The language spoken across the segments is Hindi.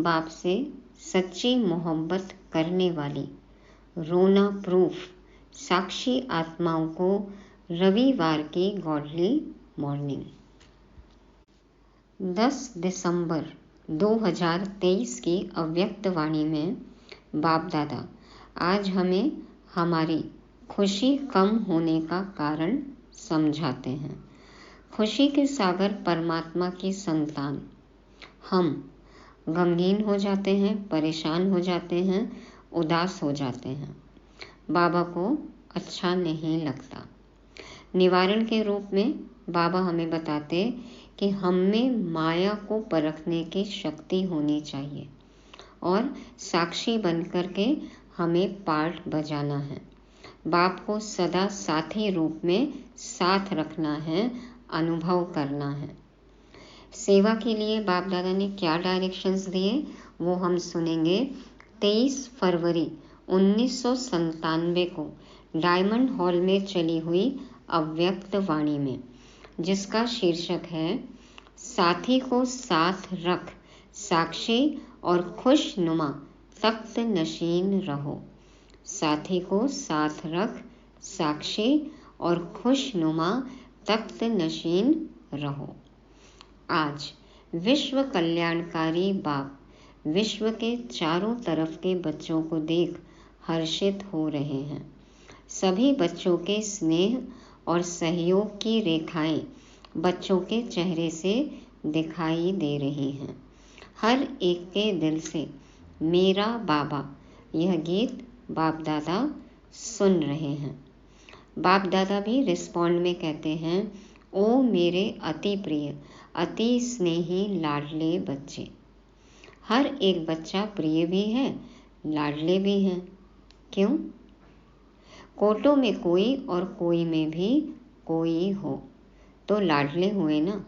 बाप से सच्ची मोहब्बत करने वाली रोना प्रूफ साक्षी आत्माओं को रविवार की गॉडली मॉर्निंग 10 दिसंबर 2023 की अव्यक्त वाणी में बाप दादा आज हमें हमारी खुशी कम होने का कारण समझाते हैं। खुशी के सागर परमात्मा की संतान हम गमगीन हो जाते हैं, परेशान हो जाते हैं, उदास हो जाते हैं। बाबा को अच्छा नहीं लगता। निवारण के रूप में बाबा हमें बताते कि हम में माया को परखने की शक्ति होनी चाहिए और साक्षी बनकर के हमें पार्ट बजाना है। बाप को सदा साथी रूप में साथ रखना है, अनुभव करना है। सेवा के लिए बाप दादा ने क्या डायरेक्शंस दिए वो हम सुनेंगे। 23 फरवरी 1997 को डायमंड हॉल में चली हुई अव्यक्त वाणी में, जिसका शीर्षक है साथी को साथ रख साक्षी और खुशनुमा तख्त नशीन रहो। साथी को साथ रख साक्षी और खुशनुमा तख्त नशीन रहो। आज विश्व कल्याणकारी बाप विश्व के चारों तरफ के बच्चों को देख हर्षित हो रहे हैं। सभी बच्चों के स्नेह और सहयोग की रेखाएं बच्चों के चेहरे से दिखाई दे रही हैं। हर एक के दिल से मेरा बाबा यह गीत बाप दादा सुन रहे हैं। बाप दादा भी रिस्पॉन्ड में कहते हैं, ओ मेरे अति प्रिय अति स्नेही लाडले बच्चे। हर एक बच्चा प्रिय भी है, लाडले भी हैं। क्यों? कोटों में कोई और कोई में भी कोई हो तो लाडले हुए ना।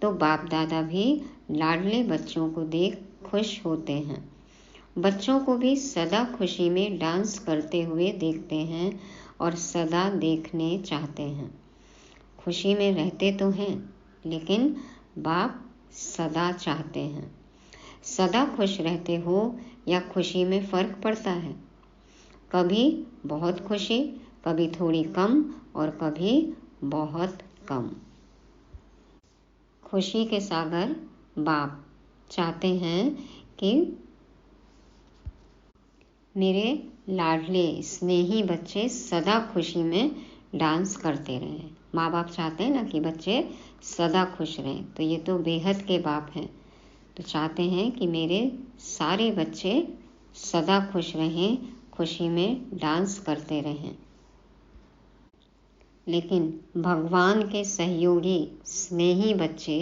तो बाप दादा भी लाडले बच्चों को देख खुश होते हैं। बच्चों को भी सदा खुशी में डांस करते हुए देखते हैं और सदा देखने चाहते हैं। खुशी में रहते तो हैं, लेकिन बाप सदा चाहते हैं। सदा खुश रहते हो या खुशी में फर्क पड़ता है। कभी बहुत खुशी, कभी थोड़ी कम और कभी बहुत कम। खुशी के सागर बाप चाहते हैं कि मेरे लाडले स्नेही बच्चे सदा खुशी में डांस करते रहें। माँ बाप चाहते हैं ना कि बच्चे सदा खुश रहें। तो ये तो बेहद के बाप हैं। तो चाहते हैं कि मेरे सारे बच्चे सदा खुश रहें, खुशी में डांस करते रहें। लेकिन भगवान के सहयोगी स्नेही बच्चे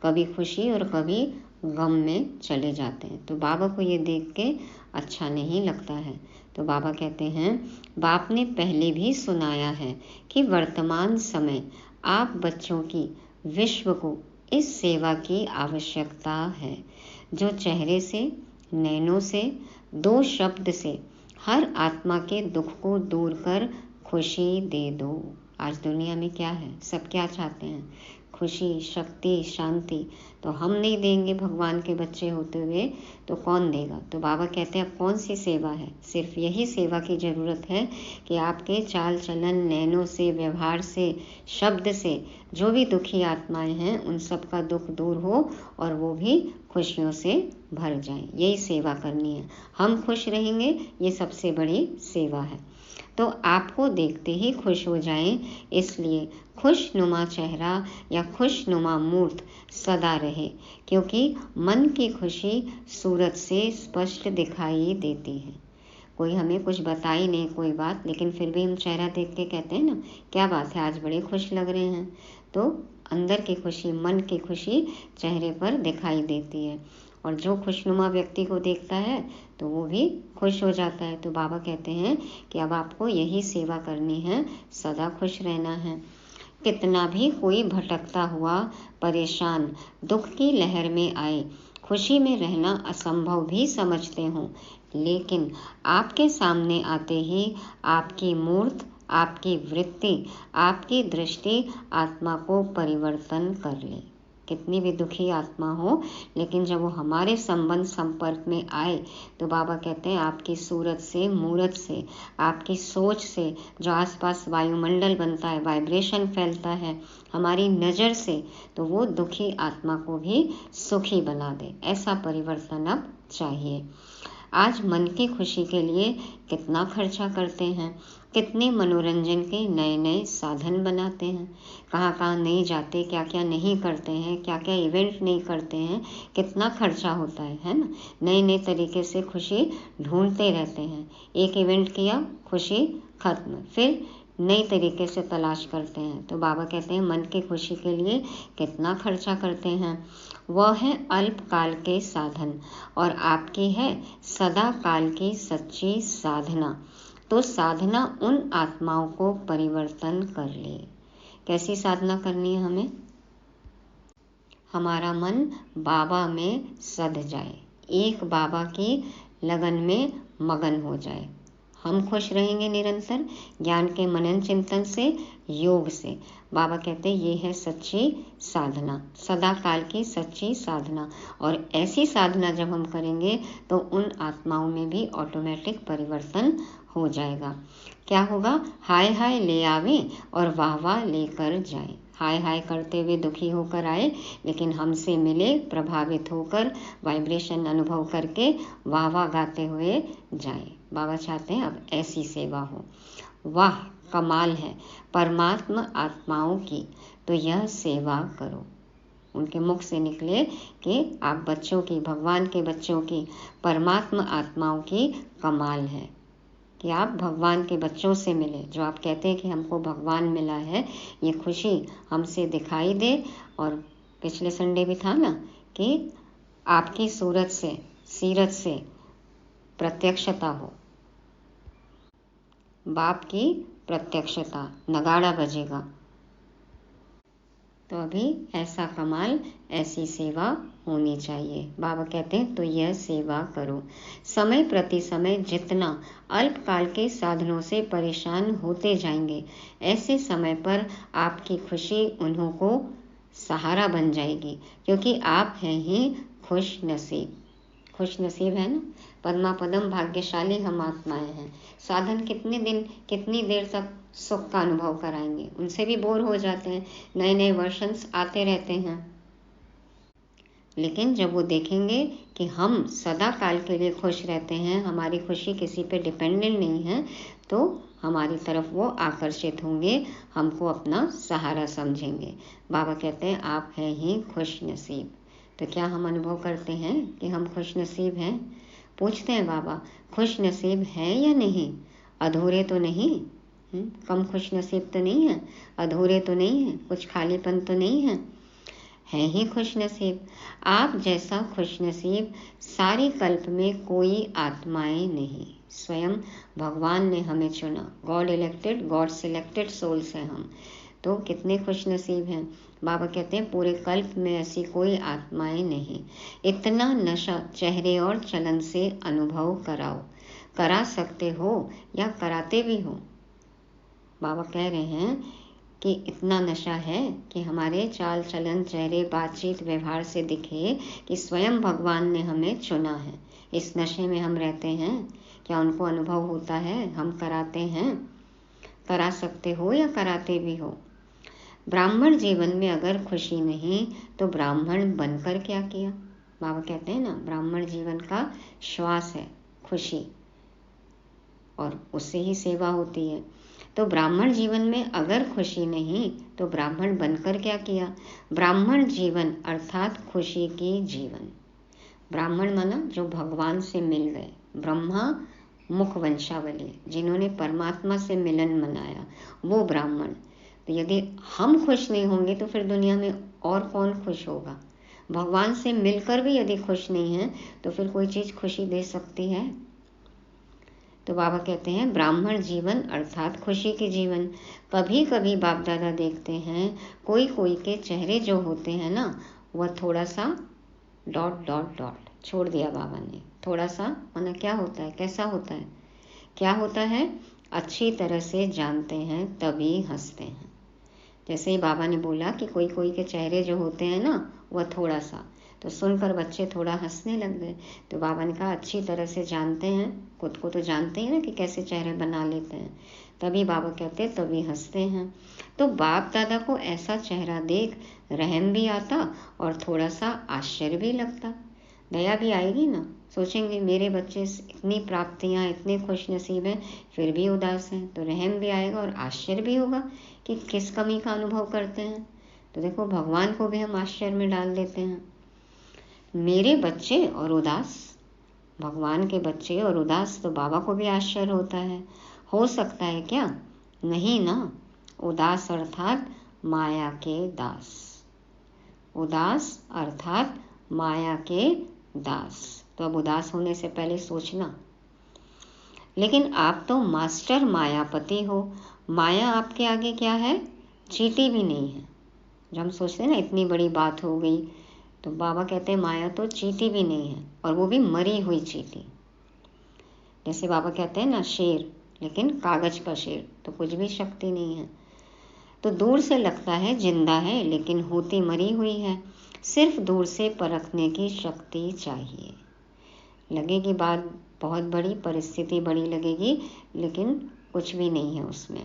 कभी खुशी और कभी गम में चले जाते हैं। तो बाबा को ये देख के अच्छा नहीं लगता है। तो बाबा कहते हैं, बाप ने पहले भी सुनाया है कि वर्तमान समय आप बच्चों की विश्व को इस सेवा की आवश्यकता है, जो चेहरे से, नैनों से, दो शब्द से हर आत्मा के दुख को दूर कर खुशी दे दो। आज दुनिया में क्या है, सब क्या चाहते हैं? खुशी, शक्ति, शांति। तो हम नहीं देंगे भगवान के बच्चे होते हुए तो कौन देगा? तो बाबा कहते हैं अब कौन सी सेवा है? सिर्फ यही सेवा की ज़रूरत है कि आपके चाल चलन, नैनों से, व्यवहार से, शब्द से जो भी दुखी आत्माएं हैं उन सब का दुख दूर हो और वो भी खुशियों से भर जाएं। यही सेवा करनी है। हम खुश रहेंगे, ये सबसे बड़ी सेवा है। तो आपको देखते ही खुश हो जाएं, इसलिए खुशनुमा चेहरा या खुशनुमा मूर्त सदा रहे, क्योंकि मन की खुशी सूरत से स्पष्ट दिखाई देती है। कोई हमें कुछ बता ही नहीं कोई बात, लेकिन फिर भी हम चेहरा देख के कहते हैं ना, क्या बात है, आज बड़े खुश लग रहे हैं। तो अंदर की खुशी, मन की खुशी चेहरे पर दिखाई देती है। और जो खुशनुमा व्यक्ति को देखता है तो वो भी खुश हो जाता है। तो बाबा कहते हैं कि अब आपको यही सेवा करनी है, सदा खुश रहना है। कितना भी कोई भटकता हुआ परेशान दुख की लहर में आए, खुशी में रहना असंभव भी समझते हों, लेकिन आपके सामने आते ही आपकी मूर्त, आपकी वृत्ति, आपकी दृष्टि आत्मा को परिवर्तन कर ले। कितनी भी दुखी आत्मा हो, लेकिन जब वो हमारे संबंध संपर्क में आए तो बाबा कहते हैं आपकी सूरत से, मूरत से, आपकी सोच से जो आसपास वायुमंडल बनता है, वाइब्रेशन फैलता है हमारी नज़र से, तो वो दुखी आत्मा को भी सुखी बना दे। ऐसा परिवर्तन अब चाहिए। आज मन की खुशी के लिए कितना खर्चा करते हैं, कितने मनोरंजन के नए नए साधन बनाते हैं, कहाँ कहाँ नहीं जाते, क्या क्या नहीं करते हैं, क्या क्या इवेंट नहीं करते हैं, कितना खर्चा होता है ना। नए नए तरीके से खुशी ढूंढते रहते हैं। एक इवेंट किया, खुशी खत्म, फिर नई तरीके से तलाश करते हैं। तो बाबा कहते हैं मन की खुशी के लिए कितना खर्चा करते हैं। वह है अल्पकाल के साधन और आपकी है सदा काल की सच्ची साधना। तो साधना उन आत्माओं को परिवर्तन कर ले। कैसी साधना करनी है हमें? हमारा मन बाबा में सध जाए, एक बाबा की लगन में मगन हो जाए। हम खुश रहेंगे निरंतर ज्ञान के मनन चिंतन से, योग से। बाबा कहते हैं ये है सच्ची साधना, सदा काल की सच्ची साधना। और ऐसी साधना जब हम करेंगे तो उन आत्माओं में भी ऑटोमेटिक परिवर्तन हो जाएगा। क्या होगा? हाय हाय ले आवे और वाह वाह लेकर जाए। हाय हाय करते हुए दुखी होकर आए, लेकिन हमसे मिले, प्रभावित होकर वाइब्रेशन अनुभव करके वाह वाह गाते हुए जाए। बाबा चाहते हैं अब ऐसी सेवा हो। वाह कमाल है परमात्मा आत्माओं की, तो यह सेवा करो। उनके मुख से निकले कि आप बच्चों की, भगवान के बच्चों की, परमात्मा आत्माओं की कमाल है कि आप भगवान के बच्चों से मिले। जो आप कहते हैं कि हमको भगवान मिला है, ये खुशी हमसे दिखाई दे। और पिछले संडे भी था ना कि आपकी सूरत से, सीरत से प्रत्यक्षता हो, बाप की प्रत्यक्षता, नगाड़ा बजेगा। तो अभी ऐसा कमाल, ऐसी सेवा होनी चाहिए। बाबा कहते हैं तो यह सेवा करो। समय प्रति समय जितना अल्पकाल के साधनों से परेशान होते जाएंगे, ऐसे समय पर आपकी खुशी उन्हों को सहारा बन जाएगी, क्योंकि आप हैं ही खुश नसीब। खुश नसीब है ना, पद्मा पदम भाग्यशाली हम आत्माएं हैं। साधन कितने दिन, कितनी देर तक सुख का अनुभव कराएंगे, उनसे भी बोर हो जाते हैं। नए नए वर्जन्स आते रहते हैं। लेकिन जब वो देखेंगे कि हम सदा काल के लिए खुश रहते हैं, हमारी खुशी किसी पे डिपेंडेंट नहीं है, तो हमारी तरफ वो आकर्षित होंगे, हमको अपना सहारा समझेंगे। बाबा कहते हैं आप हैं ही खुश नसीब। तो क्या हम अनुभव करते हैं कि हम खुश नसीब हैं? पूछते हैं बाबा खुश नसीब हैं या नहीं? अधूरे तो नहीं? कम खुश नसीब तो नहीं है? अधूरे तो नहीं है? कुछ खालीपन तो नहीं है? है ही खुश नसीब। आप जैसा खुश नसीब सारी कल्प में कोई आत्माएं नहीं। स्वयं भगवान ने हमें चुना। God elected, God selected souls हैं हम। तो कितने खुश नसीब हैं। बाबा कहते हैं पूरे कल्प में ऐसी कोई आत्माएं नहीं। इतना नशा चेहरे और चलन से अनुभव कराओ। करा सकते हो या कराते भी हो। बाबा कह रहे हैं कि इतना नशा है कि हमारे चाल चलन, चेहरे, बातचीत, व्यवहार से दिखे कि स्वयं भगवान ने हमें चुना है। इस नशे में हम रहते हैं। क्या उनको अनुभव होता है? हम कराते हैं। करा सकते हो या कराते भी हो। ब्राह्मण जीवन में अगर खुशी नहीं तो ब्राह्मण बनकर क्या किया? बाबा कहते हैं ना ब्राह्मण जीवन का श्वास है खुशी, और उससे ही सेवा होती है। तो ब्राह्मण जीवन में अगर खुशी नहीं तो ब्राह्मण बनकर क्या किया? ब्राह्मण जीवन अर्थात खुशी की जीवन। ब्राह्मण माना जो भगवान से मिल गए, ब्रह्मा मुख वंशावली, जिन्होंने परमात्मा से मिलन मनाया, वो ब्राह्मण। तो यदि हम खुश नहीं होंगे तो फिर दुनिया में और कौन खुश होगा? भगवान से मिलकर भी यदि खुश नहीं है तो फिर कोई चीज़ खुशी दे सकती है? तो बाबा कहते हैं ब्राह्मण जीवन अर्थात खुशी के जीवन। कभी कभी बाप दादा देखते हैं कोई कोई के चेहरे जो होते हैं ना, वह थोड़ा सा डॉट डॉट डॉट छोड़ दिया बाबा ने। थोड़ा सा माना क्या होता है, कैसा होता है, क्या होता है? अच्छी तरह से जानते हैं तभी हंसते हैं। जैसे ही बाबा ने बोला कि कोई कोई के चेहरे जो होते हैं ना वह थोड़ा सा। तो सुनकर बच्चे थोड़ा हंसने लग गए। तो बाबा ने कहा अच्छी तरह से जानते हैं, खुद को तो जानते हैं ना कि कैसे चेहरे बना लेते हैं। तभी बाबा कहते तभी हंसते हैं। तो बाप दादा को ऐसा चेहरा देख रहम भी आता और थोड़ा सा आश्चर्य भी लगता, दया भी आएगी ना। सोचेंगे मेरे बच्चे इतनी प्राप्तियां, इतने खुश नसीब हैं, फिर भी उदास हैं। तो रहम भी आएगा और आश्चर्य भी होगा कि किस कमी का अनुभव करते हैं। तो देखो भगवान को भी हम आश्चर्य में डाल देते हैं। मेरे बच्चे और उदास, भगवान के बच्चे और उदास, तो बाबा को भी आश्चर्य होता है। हो सकता है क्या? नहीं ना। उदास अर्थात माया के दास, उदास अर्थात माया के दास। तो अब उदास होने से पहले सोचना, लेकिन आप तो मास्टर मायापति हो। माया आपके आगे क्या है? चींटी भी नहीं है। जब हम सोचते हैं ना इतनी बड़ी बात हो गई, तो बाबा कहते हैं माया तो चींटी भी नहीं है, और वो भी मरी हुई चींटी। जैसे बाबा कहते हैं ना शेर, लेकिन कागज का शेर, तो कुछ भी शक्ति नहीं है। तो दूर से लगता है जिंदा है, लेकिन होती मरी हुई है। सिर्फ दूर से परखने की शक्ति चाहिए। लगेगी बात बहुत बड़ी, परिस्थिति बड़ी लगेगी, लेकिन कुछ भी नहीं है उसमें।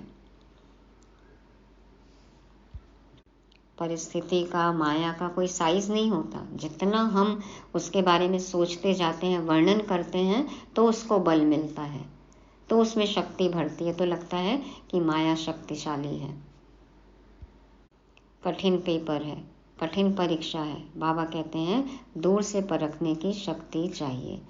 परिस्थिति का, माया का कोई साइज नहीं होता। जितना हम उसके बारे में सोचते जाते हैं, वर्णन करते हैं, तो उसको बल मिलता है, तो उसमें शक्ति भरती है, तो लगता है कि माया शक्तिशाली है। कठिन पेपर है, कठिन परीक्षा है। बाबा कहते हैं दूर से परखने की शक्ति चाहिए।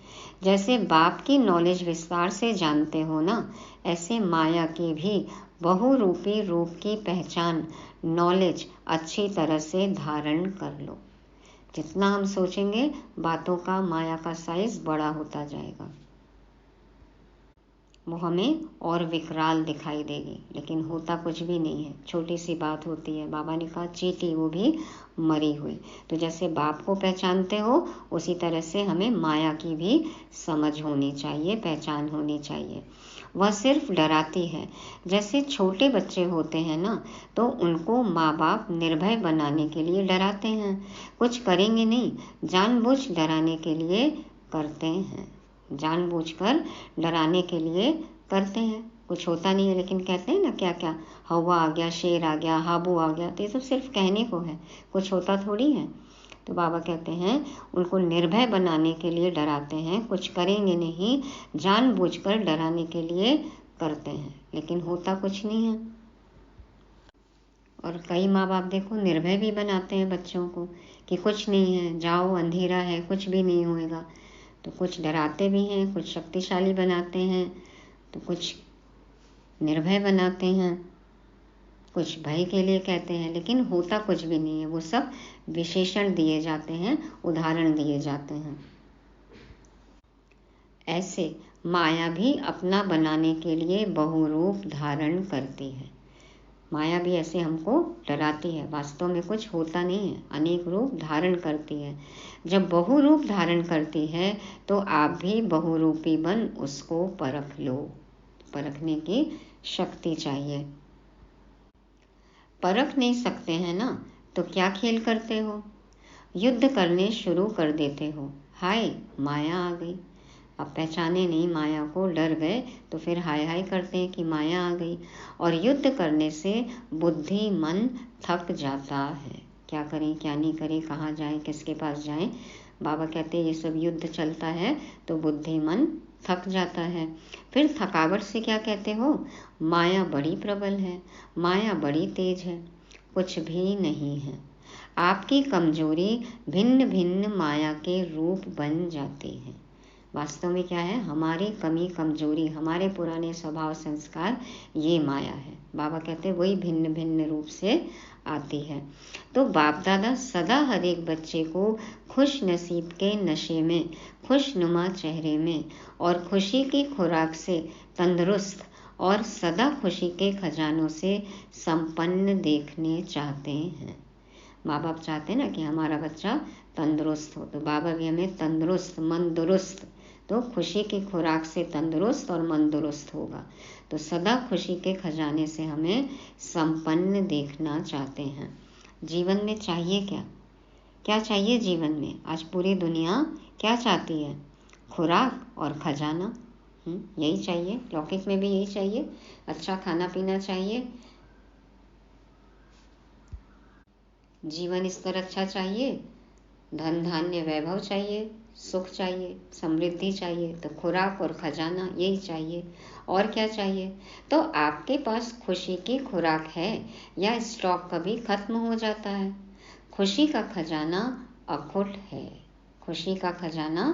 जैसे बाप की नॉलेज विस्तार से जानते हो ना, ऐसे माया की भी बहुरूपी रूप की पहचान, नॉलेज अच्छी तरह से धारण कर लो। जितना हम सोचेंगे बातों का, माया का साइज बड़ा होता जाएगा। वो हमें और विकराल दिखाई देगी, लेकिन होता कुछ भी नहीं है, छोटी सी बात होती है। बाबा ने कहा चींटी, वो भी मरी हुई। तो जैसे बाप को पहचानते हो, उसी तरह से हमें माया की भी समझ होनी चाहिए, पहचान होनी चाहिए। वह सिर्फ डराती है। जैसे छोटे बच्चे होते हैं ना, तो उनको माँ बाप निर्भय बनाने के लिए डराते हैं। कुछ करेंगे नहीं, जानबूझ डराने के लिए करते हैं, जानबूझकर डराने के लिए करते हैं। कुछ होता नहीं है, लेकिन कहते हैं ना क्या क्या, हवा आ गया, शेर आ गया, हाबू आ गया। तो ये सब सिर्फ कहने को है, कुछ होता थोड़ी है। तो बाबा कहते हैं उनको निर्भय बनाने के लिए डराते हैं, कुछ करेंगे नहीं, जानबूझकर डराने के लिए करते हैं, लेकिन होता कुछ नहीं है। और कई माँ बाप देखो निर्भय भी बनाते हैं बच्चों को कि कुछ नहीं है, जाओ, अंधेरा है, कुछ भी नहीं होएगा। तो कुछ डराते भी हैं, कुछ शक्तिशाली बनाते हैं, तो कुछ निर्भय बनाते हैं, कुछ भय के लिए कहते हैं, लेकिन होता कुछ भी नहीं है। वो सब विशेषण दिए जाते हैं, उदाहरण दिए जाते हैं। ऐसे माया भी अपना बनाने के लिए बहुरूप धारण करती है। माया भी ऐसे हमको डराती है, वास्तव में कुछ होता नहीं है, अनेक रूप धारण करती है। जब बहुरूप धारण करती है, तो आप भी बहुरूपी बन उसको परख लो। परखने की शक्ति चाहिए। परख नहीं सकते हैं ना, तो क्या खेल करते हो? युद्ध करने शुरू कर देते हो। हाय माया आ गई। अब पहचाने नहीं माया को, डर गए, तो फिर हाय हाय करते हैं कि माया आ गई। और युद्ध करने से बुद्धि मन थक जाता है। क्या करें, क्या नहीं करें, कहाँ जाएं, किसके पास जाएं। बाबा कहते हैं ये सब युद्ध चलता है तो बुद्धि मन थक जाता है। फिर थकावट से क्या कहते हो? माया बड़ी प्रबल है, माया बड़ी तेज है। कुछ भी नहीं है। आपकी कमजोरी भिन्न भिन्न माया के रूप बन जाती है। वास्तव में क्या है? हमारी कमी, कमजोरी, हमारे पुराने स्वभाव संस्कार, ये माया है। बाबा कहते हैं वही भिन्न भिन्न रूप से आती है। तो बाप दादा सदा हर एक बच्चे को खुश नसीब के नशे में, खुशनुमा चेहरे में और खुशी की खुराक से तंदुरुस्त और सदा खुशी के खजानों से संपन्न देखने चाहते हैं। माँ बाप चाहते हैं ना कि हमारा बच्चा तंदुरुस्त हो, तो बाबा भी हमें तंदुरुस्त, मन दुरुस्त, तो खुशी की खुराक से तंदुरुस्त और मन दुरुस्त होगा। तो सदा खुशी के खजाने से हमें संपन्न देखना चाहते हैं। जीवन में चाहिए क्या? क्या चाहिए जीवन में? आज पूरी दुनिया क्या चाहती है? खुराक और खजाना। यही चाहिए, लौकिक में भी यही चाहिए। अच्छा खाना पीना चाहिए, जीवन स्तर अच्छा चाहिए, धन धान्य वैभव चाहिए, सुख चाहिए, समृद्धि चाहिए, तो खुराक और खजाना यही चाहिए। और क्या चाहिए? तो आपके पास खुशी की खुराक है या स्टॉक कभी खत्म हो जाता है? खुशी का खजाना अखुट है। खुशी का खजाना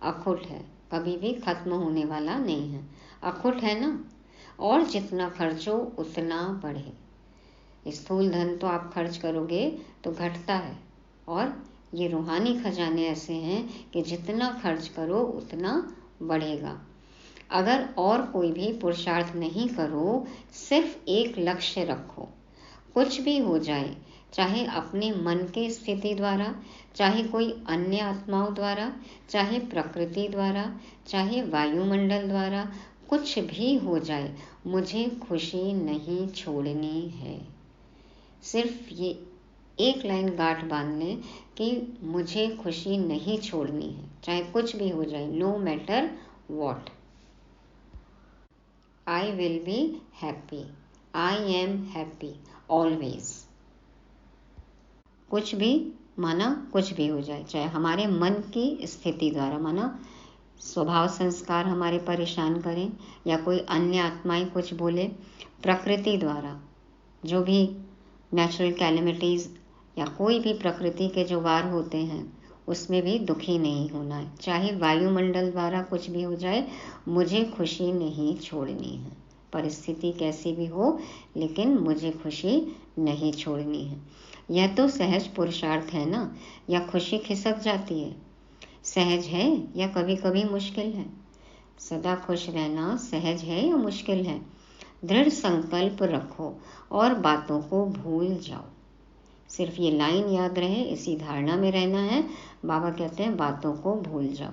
अखुट है, कभी भी खत्म होने वाला नहीं है। अखुट है ना? और जितना खर्चो उतना बढ़े। स्थूल धन तो आप खर्च करोगे तो घटता है, और ये रूहानी खजाने ऐसे हैं कि जितना खर्च करो उतना बढ़ेगा। अगर और कोई भी पुरुषार्थ नहीं करो, सिर्फ एक लक्ष्य रखो, कुछ भी हो जाए, चाहे अपने मन के स्थिति द्वारा, चाहे कोई अन्य आत्माओं द्वारा, चाहे प्रकृति द्वारा, चाहे वायुमंडल द्वारा, कुछ भी हो जाए, मुझे खुशी नहीं छोड़नी है। सिर्फ ये एक लाइन गांठ बांध लें कि मुझे खुशी नहीं छोड़नी है, चाहे कुछ भी हो जाए, no matter what. I will be happy, I am happy always. कुछ भी माना कुछ भी हो जाए, चाहे हमारे मन की स्थिति द्वारा, माना स्वभाव संस्कार हमारे परेशान करें, या कोई अन्य आत्माएं कुछ बोले, प्रकृति द्वारा जो भी नेचुरल कैलेमिटीज़ या कोई भी प्रकृति के जो वार होते हैं, उसमें भी दुखी नहीं होना है। चाहे वायुमंडल द्वारा कुछ भी हो जाए, मुझे खुशी नहीं छोड़नी है। परिस्थिति कैसी भी हो, लेकिन मुझे खुशी नहीं छोड़नी है। यह तो सहज पुरुषार्थ है ना, या खुशी खिसक जाती है? सहज है या कभी कभी मुश्किल है? सदा खुश रहना सहज है या मुश्किल है? दृढ़ संकल्प रखो और बातों को भूल जाओ। सिर्फ ये लाइन याद रहे, इसी धारणा में रहना है। बाबा कहते हैं बातों को भूल जाओ,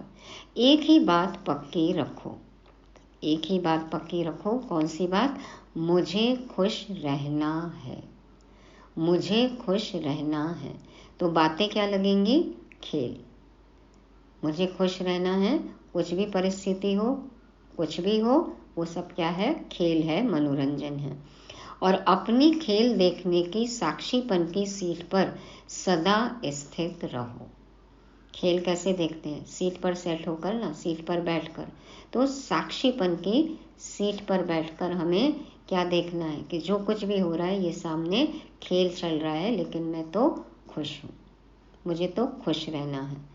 एक ही बात पक्की रखो। एक ही बात पक्की रखो। कौन सी बात? मुझे खुश रहना है, मुझे खुश रहना है। तो बातें क्या लगेंगी? खेल। मुझे खुश रहना है, कुछ भी परिस्थिति हो, कुछ भी हो, वो सब क्या है? खेल है, मनोरंजन है। और अपनी खेल देखने की साक्षीपन की सीट पर सदा स्थित रहो। खेल कैसे देखते हैं? सीट पर सेट होकर ना, सीट पर बैठकर। तो साक्षीपन की सीट पर बैठकर हमें क्या देखना है कि जो कुछ भी हो रहा है, ये सामने खेल चल रहा है, लेकिन मैं तो खुश हूँ, मुझे तो खुश रहना है।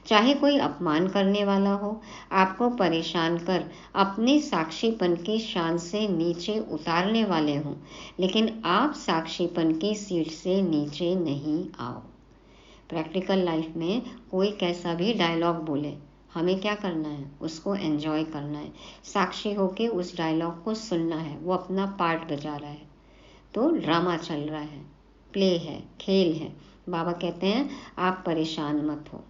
चाहे कोई अपमान करने वाला हो, आपको परेशान कर अपने साक्षीपन की शान से नीचे उतारने वाले हों, लेकिन आप साक्षीपन की सीट से नीचे नहीं आओ। प्रैक्टिकल लाइफ में कोई कैसा भी डायलॉग बोले, हमें क्या करना है? उसको एंजॉय करना है, साक्षी होके उस डायलॉग को सुनना है। वो अपना पार्ट बजा रहा है, तो ड्रामा चल रहा है, प्ले है, खेल है। बाबा कहते हैं आप परेशान मत हो।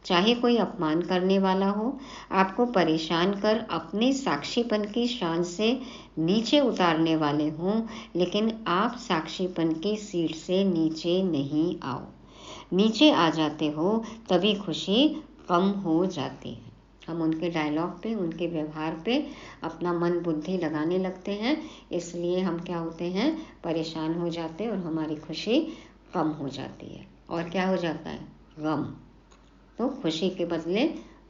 चाहे कोई अपमान करने वाला हो, आपको परेशान कर अपने साक्षीपन की शान से नीचे उतारने वाले हों, लेकिन आप साक्षीपन की सीट से नीचे नहीं आओ। नीचे आ जाते हो तभी खुशी कम हो जाती है। हम उनके डायलॉग पे, उनके व्यवहार पे अपना मन बुद्धि लगाने लगते हैं, इसलिए हम क्या होते हैं? परेशान हो जाते हैं और हमारी खुशी कम हो जाती है। और क्या हो जाता है? गम। तो खुशी के बदले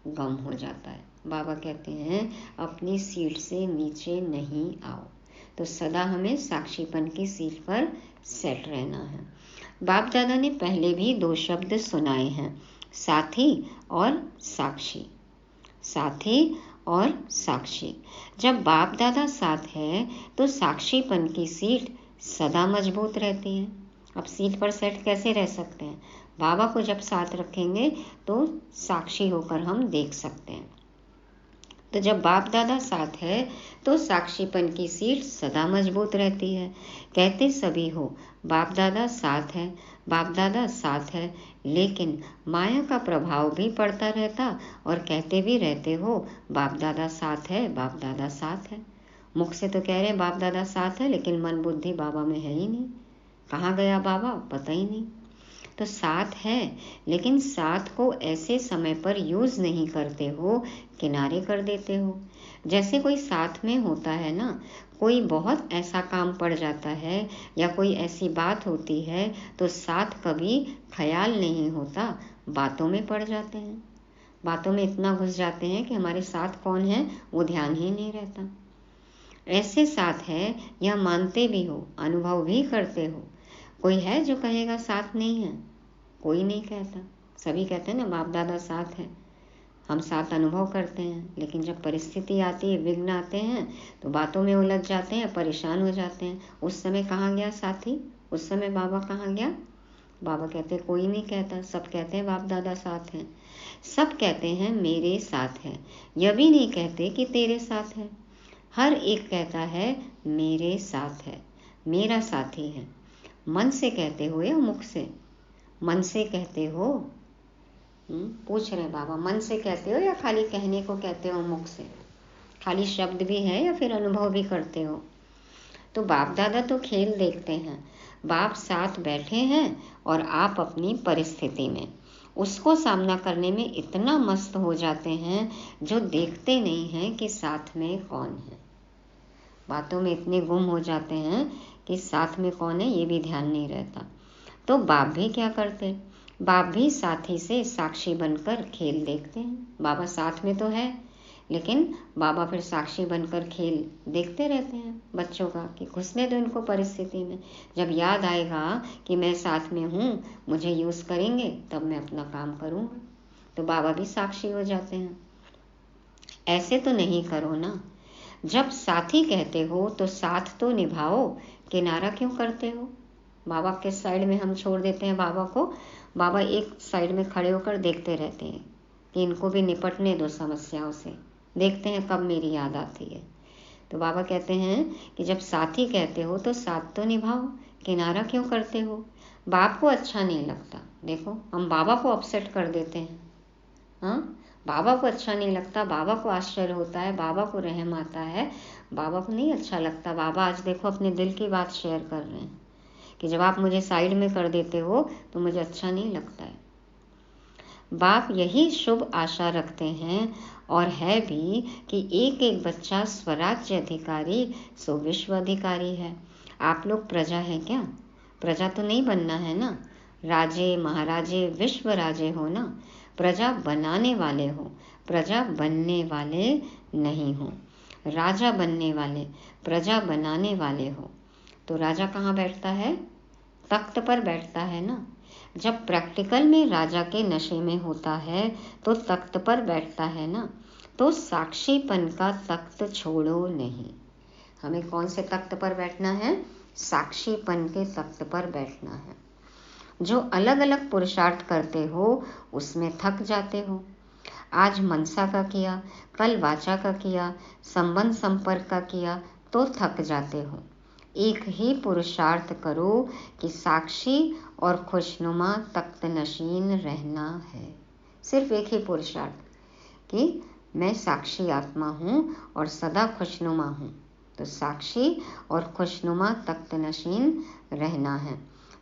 गम हो जाता है। बाबा कहते हैं अपनी सीट से नीचे नहीं आओ। तो सदा हमें साक्षीपन की सीट पर सेट रहना है। बाप दादा ने पहले भी 2 शब्द सुनाए हैं, साथी और साक्षी। साथी और साक्षी। जब बाप दादा साथ है तो साक्षीपन की सीट सदा मजबूत रहती है। अब सीट पर सेट कैसे रह सकते हैं? बाबा को जब साथ रखेंगे तो साक्षी होकर हम देख सकते हैं। तो जब बाप दादा साथ है तो साक्षीपन की सीट सदा मजबूत रहती है। कहते सभी हो बाप दादा साथ है, बाप दादा साथ है, लेकिन माया का प्रभाव भी पड़ता रहता और कहते भी रहते हो बाप दादा साथ है, बाप दादा साथ है। मुख से तो कह रहे हैं बाप दादा साथ है, लेकिन मन बुद्धि बाबा में है ही नहीं। कहाँ गया बाबा? पता ही नहीं। तो साथ है, लेकिन साथ को ऐसे समय पर यूज नहीं करते हो, किनारे कर देते हो। जैसे कोई साथ में होता है ना, कोई बहुत ऐसा काम पड़ जाता है या कोई ऐसी बात होती है तो साथ कभी ख्याल नहीं होता, बातों में पड़ जाते हैं, बातों में इतना घुस जाते हैं कि हमारे साथ कौन है वो ध्यान ही नहीं रहता। ऐसे साथ है या मानते भी हो, अनुभव भी करते हो। कोई है जो कहेगा साथ नहीं है? कोई नहीं कहता। सभी कहते हैं ना बाप दादा साथ है, हम साथ अनुभव करते हैं। लेकिन जब परिस्थिति आती है, विघ्न आते हैं तो बातों में उलझ जाते हैं, परेशान हो जाते हैं। उस समय कहाँ गया साथी? उस समय बाबा कहाँ गया? बाबा कहते कोई नहीं कहता, सब कहते हैं बाप दादा साथ हैं, सब कहते हैं मेरे साथ है, यह भी नहीं कहते कि तेरे साथ है। हर एक कहता है मेरे साथ है, मेरा साथी है। मन से कहते हो या मुख से? मन से कहते हो? पूछ रहे बाबा, मन से कहते हो या खाली कहने को कहते हो मुख से? खाली शब्द भी है या फिर अनुभव भी करते हो? तो बाप दादा तो खेल देखते हैं। बाप साथ बैठे हैं और आप अपनी परिस्थिति में उसको सामना करने में इतना मस्त हो जाते हैं जो देखते नहीं हैं कि साथ में कौन है। बातों में इतने गुम हो जाते हैं कि साथ में कौन है ये भी ध्यान नहीं रहता। तो बाप भी क्या करते? बाप भी साथी से साक्षी बनकर खेल देखते हैं। बाबा साथ में तो है, लेकिन बाबा फिर साक्षी बनकर खेल देखते रहते हैं बच्चों का, कि घुसने दो इनको परिस्थिति में। जब याद आएगा कि मैं साथ में हूँ, मुझे यूज़ करेंगे, तब मैं अपना काम करूँगा। तो बाबा भी साक्षी हो जाते हैं। ऐसे तो नहीं करो ना। जब साथी कहते हो तो साथ तो निभाओ, किनारा क्यों करते हो? बाबा के साइड में हम छोड़ देते हैं बाबा को। बाबा एक साइड में खड़े होकर देखते रहते हैं कि इनको भी निपटने दो समस्याओं से, देखते हैं कब मेरी याद आती है। तो बाबा कहते हैं कि जब साथी कहते हो तो साथ तो निभाओ, किनारा क्यों करते हो? बाप को अच्छा नहीं लगता। देखो, हम बाबा को अपसेट कर देते हैं। हाँ, बाबा को अच्छा नहीं लगता, बाबा को आश्चर्य होता है, बाबा को रहम आता है, बाबा को नहीं अच्छा लगता। बाबा आज देखो अपने दिल की बात शेयर कर रहे हैं कि जब आप मुझे साइड में कर देते हो तो मुझे अच्छा नहीं लगता है। बाप यही शुभ आशा रखते हैं और है भी कि एक एक बच्चा स्वराज्य अधिकारी सो विश्व अधिकारी है। आप लोग प्रजा है क्या? प्रजा तो नहीं बनना है ना। राजे महाराजे विश्व राजे हो ना। प्रजा बनाने वाले हो, प्रजा बनने वाले नहीं हो। राजा बनने वाले, प्रजा बनाने वाले हो। तो राजा कहाँ बैठता है? तख्त पर बैठता है ना। जब प्रैक्टिकल में राजा के नशे में होता है तो तख्त पर बैठता है ना। तो साक्षीपन का तख्त छोड़ो नहीं। हमें कौन से तख्त पर बैठना है? साक्षीपन के तख्त पर बैठना है। जो अलग अलग पुरुषार्थ करते हो उसमें थक जाते हो। आज मनसा का किया, कल वाचा का किया, संबंध संपर्क का किया तो थक जाते हो। एक ही पुरुषार्थ करो कि साक्षी और खुशनुमा तख्त नशीन रहना है। सिर्फ एक ही पुरुषार्थ कि मैं साक्षी आत्मा हूँ और सदा खुशनुमा हूँ। तो साक्षी और खुशनुमा तख्त नशीन रहना है।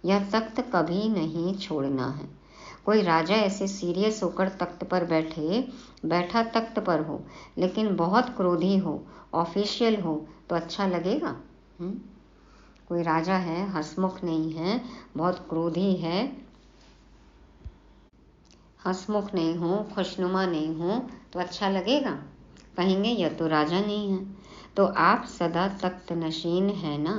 यह तख्त कभी नहीं छोड़ना है। कोई राजा ऐसे सीरियस होकर तख्त पर बैठा तख्त पर हो, लेकिन बहुत क्रोधी हो, ऑफिशियल हो, तो अच्छा लगेगा? कोई राजा है, हंसमुख नहीं है, बहुत क्रोधी है, हंसमुख नहीं हो, खुशनुमा नहीं हो, तो अच्छा लगेगा? कहेंगे यह तो राजा नहीं है। तो आप सदा तख्त नशीन है ना।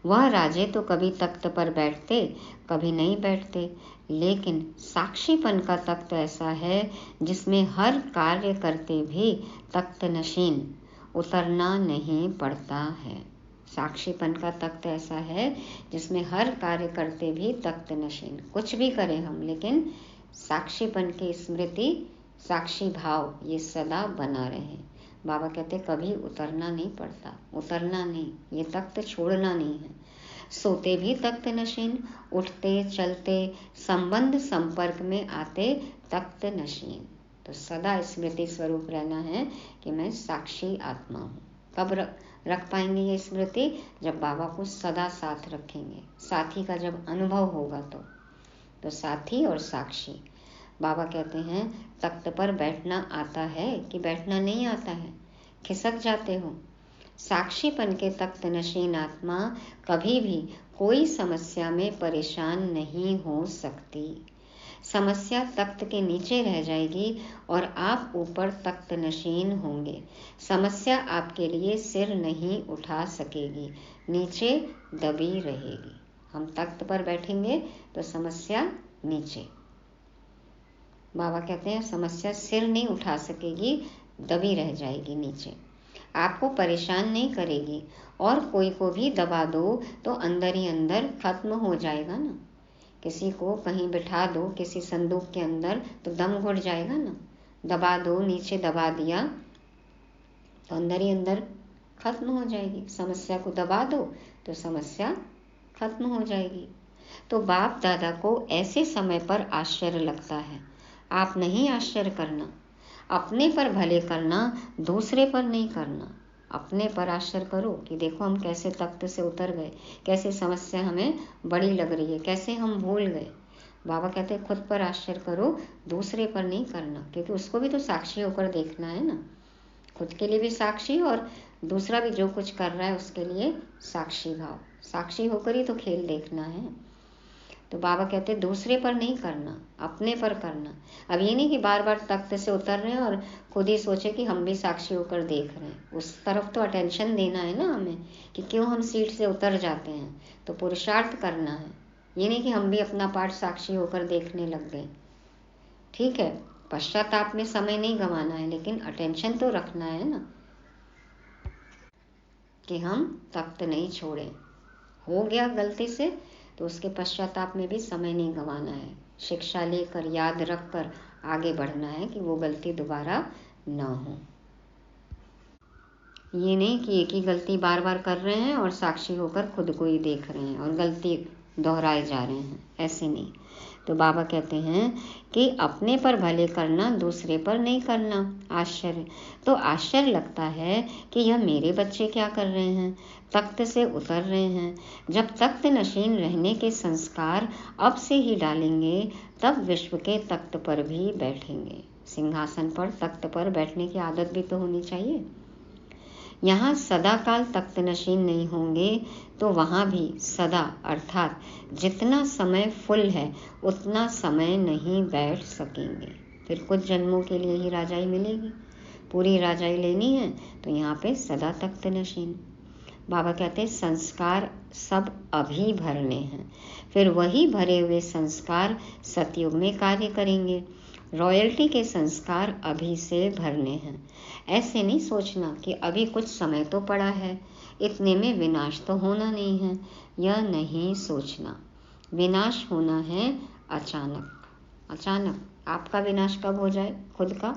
वह राजे तो कभी तख्त पर बैठते, कभी नहीं बैठते, लेकिन साक्षीपन का तख्त ऐसा है जिसमें हर कार्य करते भी तख्त नशीन उतरना नहीं पड़ता है। साक्षीपन का तख्त ऐसा है जिसमें हर कार्य करते भी तख्त नशीन, कुछ भी करें हम, लेकिन साक्षीपन की स्मृति, साक्षी भाव ये सदा बना रहे। बाबा कहते कभी उतरना नहीं पड़ता, उतरना नहीं, ये तख्त छोड़ना नहीं है। सोते भी तख्त नशीन, उठते चलते संबंध संपर्क में आते तख्त नशीन। तो सदा स्मृति स्वरूप रहना है कि मैं साक्षी आत्मा हूँ। कब रख पाएंगे ये स्मृति? जब बाबा को सदा साथ रखेंगे, साथी का जब अनुभव होगा तो साथी और साक्षी। बाबा कहते हैं तख्त पर बैठना आता है कि बैठना नहीं आता है, खिसक जाते हो। साक्षीपन के तख्त नशीन आत्मा कभी भी कोई समस्या में परेशान नहीं हो सकती। समस्या तख्त के नीचे रह जाएगी और आप ऊपर तख्त नशीन होंगे। समस्या आपके लिए सिर नहीं उठा सकेगी, नीचे दबी रहेगी। हम तख्त पर बैठेंगे तो समस्या नीचे। बाबा कहते हैं समस्या सिर नहीं उठा सकेगी, दबी रह जाएगी नीचे, आपको परेशान नहीं करेगी। और कोई को भी दबा दो तो अंदर ही अंदर खत्म हो जाएगा ना। किसी को कहीं बिठा दो किसी संदूक के अंदर तो दम घुट जाएगा ना। दबा दो, नीचे दबा दिया तो अंदर ही अंदर खत्म हो जाएगी। समस्या को दबा दो तो समस्या खत्म हो जाएगी। तो बाप दादा को ऐसे समय पर आश्चर्य लगता है। आप नहीं आश्चर्य करना, अपने पर भले करना, दूसरे पर नहीं करना। अपने पर आश्चर्य करो कि देखो हम कैसे तख्त से उतर गए, कैसे समस्या हमें बड़ी लग रही है, कैसे हम भूल गए। बाबा कहते हैं खुद पर आश्चर्य करो, दूसरे पर नहीं करना, क्योंकि उसको भी तो साक्षी होकर देखना है ना। खुद के लिए भी साक्षी और दूसरा भी जो कुछ कर रहा है उसके लिए साक्षी भाव। साक्षी होकर ही तो खेल देखना है। तो बाबा कहते हैं दूसरे पर नहीं करना, अपने पर करना। अब ये नहीं कि बार बार तख्त से उतर रहे हैं और खुद ही सोचे कि हम भी साक्षी होकर देख रहे हैं। उस तरफ तो अटेंशन देना है ना हमें कि क्यों हम सीट से उतर जाते हैं। तो पुरुषार्थ करना है, ये नहीं कि हम भी अपना पार्ट साक्षी होकर देखने लग गए। ठीक है, पश्चाताप में समय नहीं गंवाना है, लेकिन अटेंशन तो रखना है ना कि हम तख्त नहीं छोड़े। हो गया गलती से तो उसके पश्चाताप में भी समय नहीं गंवाना है। शिक्षा लेकर, याद रखकर आगे बढ़ना है कि वो गलती दोबारा ना हो। ये नहीं कि एक ही गलती बार बार कर रहे हैं और साक्षी होकर खुद को ही देख रहे हैं और गलती दोहराए जा रहे हैं, ऐसे नहीं। तो बाबा कहते हैं कि अपने पर भले करना, दूसरे पर नहीं करना। आश्चर्य, तो आश्चर्य लगता है कि यह मेरे बच्चे क्या कर रहे हैं, तख्त से उतर रहे हैं। जब तख्त नशीन रहने के संस्कार अब से ही डालेंगे तब विश्व के तख्त पर भी बैठेंगे। सिंहासन पर, तख्त पर बैठने की आदत भी तो होनी चाहिए। यहाँ सदा काल तख्त नशीन नहीं होंगे तो वहाँ भी सदा अर्थात जितना समय फुल है उतना समय नहीं बैठ सकेंगे। फिर कुछ जन्मों के लिए ही राजाई मिलेगी। पूरी राजाई लेनी है तो यहाँ पे सदा तख्त नशीन। बाबा कहते हैं संस्कार सब अभी भरने हैं, फिर वही भरे हुए संस्कार सतयुग में कार्य करेंगे। रॉयल्टी के संस्कार अभी से भरने हैं। ऐसे नहीं सोचना कि अभी कुछ समय तो पड़ा है, इतने में विनाश तो होना नहीं है। यह नहीं सोचना। विनाश होना है अचानक। अचानक आपका विनाश कब हो जाए, खुद का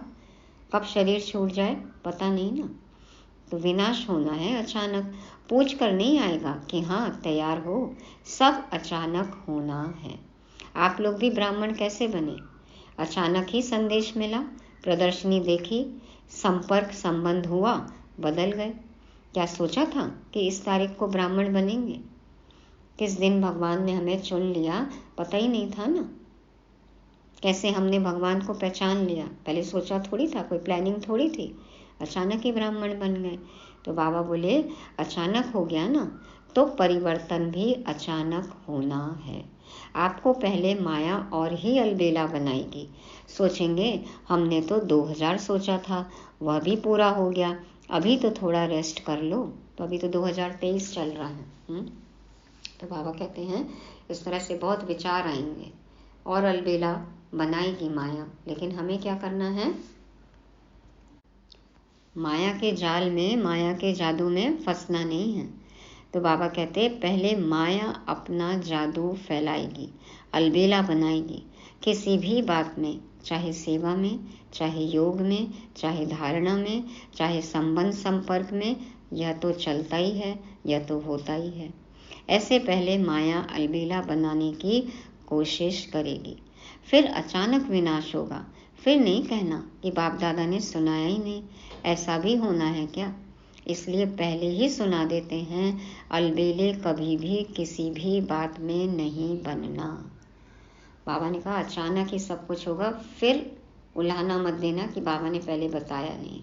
कब शरीर छूट जाए पता नहीं ना। तो विनाश होना है अचानक। पूछ कर नहीं आएगा कि हाँ तैयार हो, सब अचानक होना है। आप लोग भी ब्राह्मण कैसे बने? अचानक ही संदेश मिला, प्रदर्शनी देखी, संपर्क संबंध हुआ, बदल गए। क्या सोचा था कि इस तारीख को ब्राह्मण बनेंगे? किस दिन भगवान ने हमें चुन लिया पता ही नहीं था ना। कैसे हमने भगवान को पहचान लिया, पहले सोचा थोड़ी था, कोई प्लानिंग थोड़ी थी। अचानक ही ब्राह्मण बन गए। तो बाबा बोले अचानक हो गया ना, तो परिवर्तन भी अचानक होना है। आपको पहले माया और ही अलबेला बनाएगी। सोचेंगे हमने तो 2000 सोचा था, वह भी पूरा हो गया, अभी तो थोड़ा रेस्ट कर लो। तो अभी तो 2023 चल रहा है। तो बाबा कहते हैं इस तरह से बहुत विचार आएंगे और अलबेला बनाएगी माया, लेकिन हमें क्या करना है? माया के जाल में, माया के जादू में फंसना नहीं है। तो बाबा कहते पहले माया अपना जादू फैलाएगी, अलबेला बनाएगी किसी भी बात में, चाहे सेवा में, चाहे योग में, चाहे धारणा में, चाहे संबंध संपर्क में। यह तो चलता ही है, यह तो होता ही है। ऐसे पहले माया अलबेला बनाने की कोशिश करेगी, फिर अचानक विनाश होगा। फिर नहीं कहना कि बाप दादा ने सुनाया ही नहीं, ऐसा भी होना है क्या? इसलिए पहले ही सुना देते हैं, अलबेले कभी भी किसी भी बात में नहीं बनना। बाबा ने कहा अचानक ही सब कुछ होगा, फिर उल्हाना मत देना कि बाबा ने पहले बताया नहीं।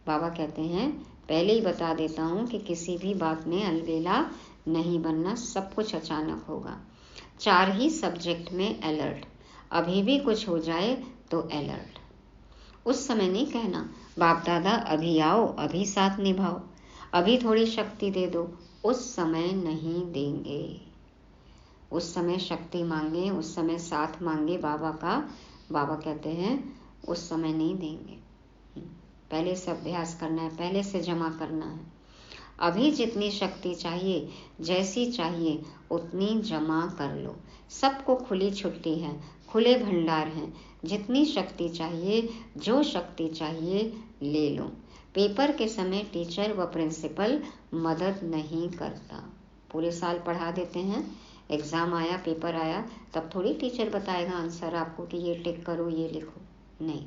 बाबा कहते हैं पहले ही बता देता हूँ कि किसी भी बात में अलबेला नहीं बनना, सब कुछ अचानक होगा। 4 ही सब्जेक्ट में अलर्ट, अभी भी कुछ हो जाए तो अलर्ट। उस समय नहीं कहना बाप दादा अभी आओ, अभी साथ निभाओ, अभी थोड़ी शक्ति दे दो, उस समय नहीं देंगे। उस समय शक्ति मांगे, उस समय साथ मांगे बाबा का, बाबा कहते हैं उस समय नहीं देंगे। पहले से अभ्यास करना है, पहले से जमा करना है। अभी जितनी शक्ति चाहिए, जैसी चाहिए उतनी जमा कर लो। सबको खुली छुट्टी है, खुले भंडार हैं। जितनी शक्ति चाहिए, जो शक्ति चाहिए ले लो। पेपर के समय टीचर व प्रिंसिपल मदद नहीं करता। पूरे साल पढ़ा देते हैं, एग्ज़ाम आया, पेपर आया, तब थोड़ी टीचर बताएगा आंसर आपको कि ये टिक करो, ये लिखो। नहीं,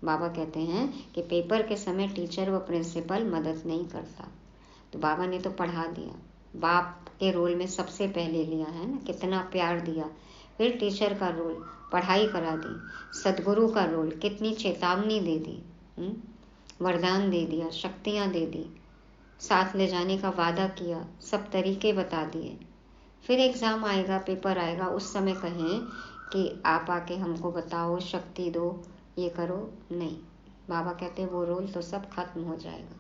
बाबा कहते हैं कि पेपर के समय टीचर व प्रिंसिपल मदद नहीं करता। तो बाबा ने तो पढ़ा दिया, बाप के रोल में सबसे पहले लिया है ना, कितना प्यार दिया। फिर टीचर का रोल, पढ़ाई करा दी। सदगुरु का रोल, कितनी चेतावनी दे दी, वरदान दे दिया, शक्तियाँ दे दी, साथ ले जाने का वादा किया, सब तरीके बता दिए। फिर एग्ज़ाम आएगा, पेपर आएगा, उस समय कहें कि आप आके हमको बताओ, शक्ति दो, ये करो, नहीं। बाबा कहते वो रोल तो सब खत्म हो जाएगा।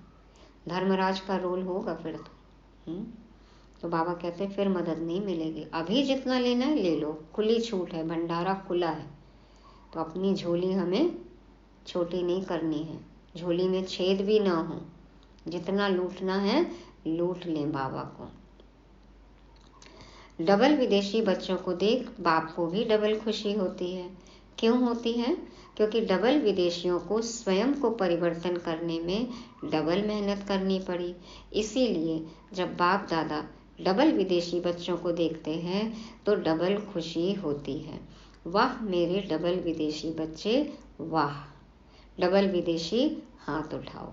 धर्मराज का रोल होगा फिर तो बाबा कहते फिर मदद नहीं मिलेगी। अभी जितना लेना है ले लो, खुली छूट है, भंडारा खुला है। तो अपनी झोली हमें छोटी नहीं करनी है, झोली में छेद भी ना हो। जितना लूटना है लूट लें बाबा को। डबल विदेशी बच्चों को देख बाप को भी डबल खुशी होती है। क्यों होती है? क्योंकि डबल विदेशियों को स्वयं को परिवर्तन करने में डबल मेहनत करनी पड़ी। इसीलिए जब बाप दादा डबल विदेशी बच्चों को देखते हैं तो डबल खुशी होती है। वाह मेरे डबल विदेशी बच्चे, वाह। डबल विदेशी हाथ उठाओ,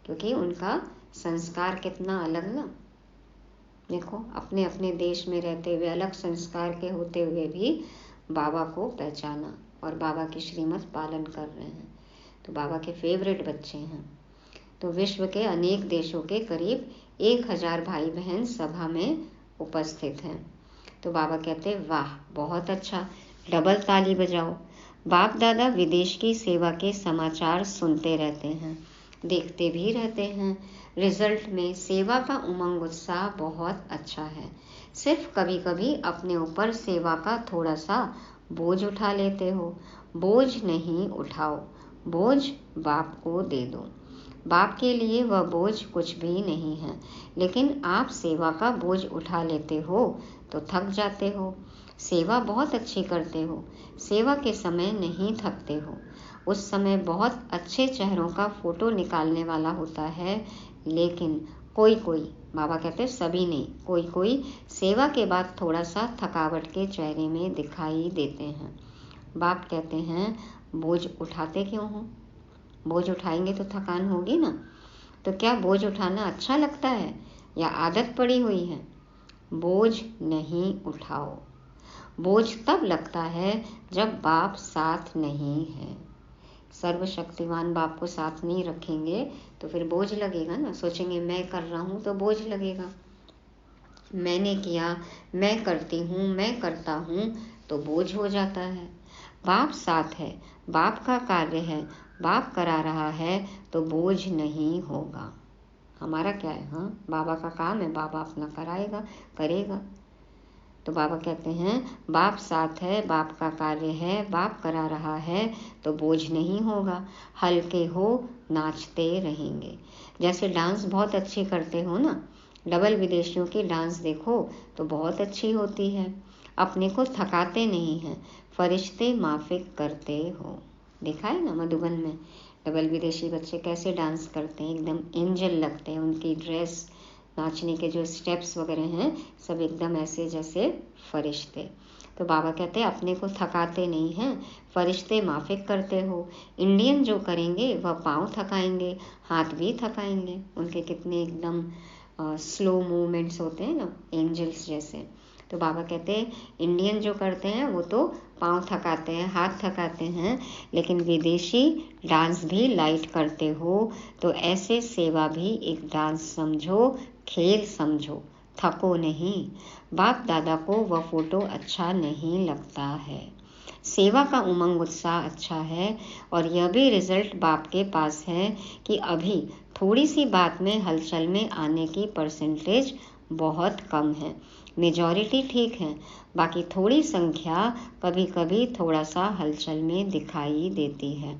क्योंकि उनका संस्कार कितना अलग ना। देखो, अपने अपने देश में रहते हुए, अलग संस्कार के होते हुए भी बाबा को पहचाना और बाबा की श्रीमत पालन कर रहे हैं। तो बाबा के फेवरेट बच्चे हैं। तो विश्व के अनेक देशों के करीब 1000 भाई बहन सभा में उपस्थित हैं। तो बाबा कहते वाह, बहुत अच्छा, डबल ताली बजाओ। बाप दादा विदेश की सेवा के समाचार सुनते रहते हैं, देखते भी रहते हैं। रिजल्ट में सेवा का उमंग उत्साह बहुत अच्छा है। सिर्फ कभी कभी अपने ऊपर सेवा का थोड़ा सा बोझ उठा लेते हो। बोझ नहीं उठाओ, बोझ बाप को दे दो। बाप के लिए वह बोझ कुछ भी नहीं है, लेकिन आप सेवा का बोझ उठा लेते हो तो थक जाते हो। सेवा बहुत अच्छी करते हो, सेवा के समय नहीं थकते हो। उस समय बहुत अच्छे चेहरों का फोटो निकालने वाला होता है, लेकिन कोई कोई, बाबा कहते सभी नहीं, कोई कोई सेवा के बाद थोड़ा सा थकावट के चेहरे में दिखाई देते हैं। बाप कहते हैं बोझ उठाते क्यों हो? बोझ उठाएंगे तो थकान होगी ना। तो क्या बोझ उठाना अच्छा लगता है या आदत पड़ी हुई है? बोझ नहीं उठाओ। बोझ तब लगता है जब बाप साथ नहीं है। सर्वशक्तिमान बाप को साथ नहीं रखेंगे तो फिर बोझ लगेगा ना। सोचेंगे मैं कर रहा हूँ तो बोझ लगेगा, मैंने किया, मैं करती हूँ, मैं करता हूँ, तो बोझ हो जाता है। बाप साथ है, बाप का कार्य है, बाप करा रहा है तो बोझ नहीं होगा। हमारा क्या है? हाँ, बाबा का काम है, बाबा अपना कराएगा, करेगा। तो बाबा कहते हैं बाप साथ है, बाप का कार्य है, बाप करा रहा है तो बोझ नहीं होगा। हल्के हो, नाचते रहेंगे। जैसे डांस बहुत अच्छी करते हो ना, डबल विदेशियों की डांस देखो तो बहुत अच्छी होती है। अपने को थकाते नहीं हैं, फरिश्ते माफिक करते हो। देखा है ना मधुबन में डबल विदेशी बच्चे कैसे डांस करते हैं, एकदम एंजल लगते हैं। उनकी ड्रेस, नाचने के जो स्टेप्स वगैरह हैं, सब एकदम ऐसे जैसे फरिश्ते। तो बाबा कहते हैं अपने को थकाते नहीं हैं, फरिश्ते माफिक करते हो। इंडियन जो करेंगे वह पाँव थकाएंगे, हाथ भी थकाएंगे। उनके कितने एकदम स्लो मूवमेंट्स होते हैं ना, एंजल्स जैसे। तो बाबा कहते हैं इंडियन जो करते हैं वो तो पाँव थकाते हैं, हाथ थकाते हैं, लेकिन विदेशी डांस भी लाइट करते हो, तो ऐसे सेवा भी एक डांस समझो, खेल समझो, थको नहीं। बाप दादा को वह फोटो अच्छा नहीं लगता है। सेवा का उमंग उत्साह अच्छा है, और यह भी रिजल्ट बाप के पास है कि अभी थोड़ी सी बात में हलचल में आने की परसेंटेज बहुत कम है। मेजॉरिटी ठीक है, बाकी थोड़ी संख्या कभी कभी थोड़ा सा हलचल में दिखाई देती है,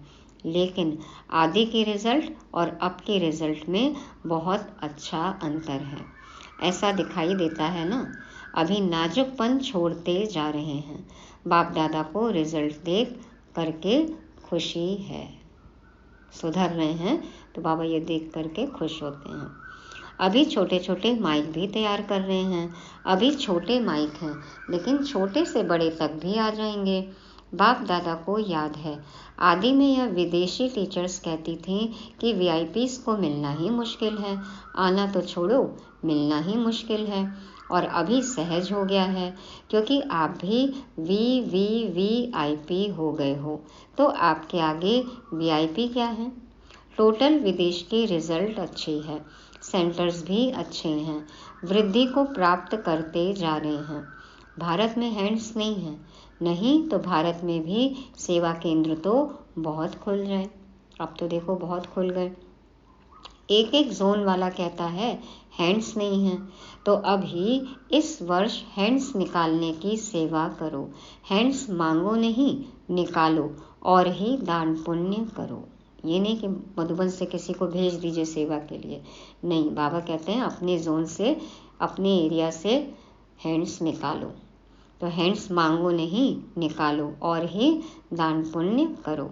लेकिन आदि के रिजल्ट और अब के रिजल्ट में बहुत अच्छा अंतर है। ऐसा दिखाई देता है ना, अभी नाजुकपन छोड़ते जा रहे हैं। बाप दादा को रिजल्ट देख करके खुशी है, सुधर रहे हैं, तो बाबा ये देख करके खुश होते हैं। अभी छोटे छोटे माइक भी तैयार कर रहे हैं। अभी छोटे माइक हैं, लेकिन छोटे से बड़े तक भी आ जाएंगे। बाप दादा को याद है, आदि में यह विदेशी टीचर्स कहती थी कि वीआईपीस को मिलना ही मुश्किल है, आना तो छोड़ो मिलना ही मुश्किल है। और अभी सहज हो गया है, क्योंकि आप भी वीआईपी हो गए हो, तो आपके आगे वीआईपी क्या है। टोटल विदेश की रिजल्ट अच्छी है, सेंटर्स भी अच्छे हैं, वृद्धि को प्राप्त करते जा रहे हैं। भारत में हैंड्स नहीं है, नहीं तो भारत में भी सेवा केंद्र तो बहुत खुल जाए। अब तो देखो बहुत खुल गए। एक एक जोन वाला कहता है हैंड्स नहीं है, तो अभी इस वर्ष हैंड्स निकालने की सेवा करो। हैंड्स मांगो नहीं, निकालो और ही दान पुण्य करो। ये नहीं कि मधुबन से किसी को भेज दीजिए सेवा के लिए, नहीं, बाबा कहते हैं अपने जोन से, अपने एरिया से हैंड्स निकालो। तो हैंड्स मांगो नहीं, निकालो और ही दान पुण्य करो।